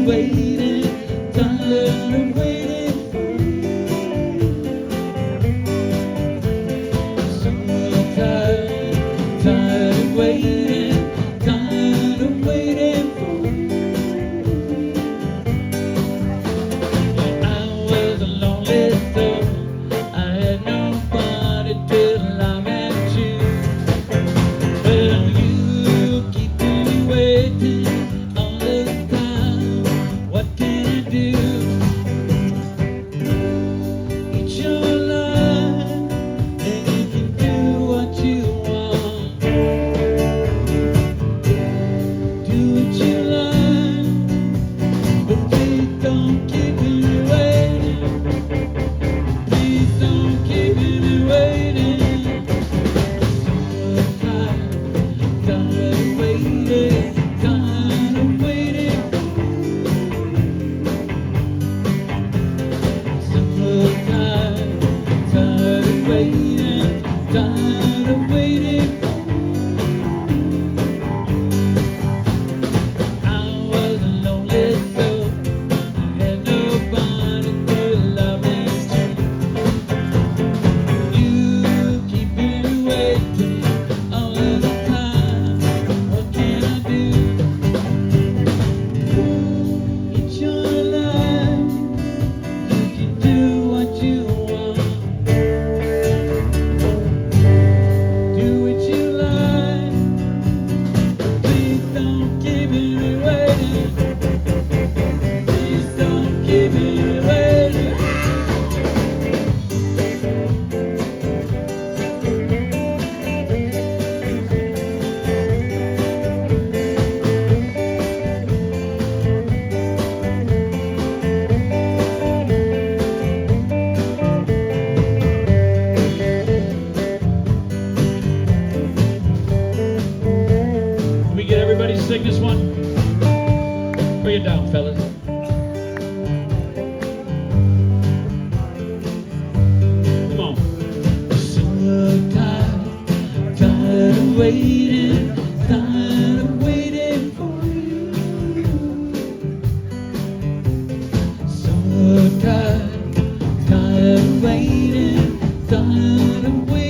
waiting, tired of waiting for you. So tired, tired of waiting, tired of waiting for you. I was a lonely soul, I had nobody till I met you. Well, you keep me waiting all this time. What can I do? It's your life, and you can do what you want. Do what you like, but please don't keep me waiting. Please don't keep me waiting. So tired, tired of waiting, tired of waiting. So tired, tired of waiting, tired of waiting. I was a lonely soul, I had nobody to love me too. You keep me waiting all the time. What can I do? It's your life, you can do what you want. Do what you like, please don't keep me waiting. Please don't keep me waiting. Can we get everybody to sing this one? Bring it down, fellas. Come on. So tired, tired of waiting, tired of waiting for you. So tired, tired of waiting, tired of waiting.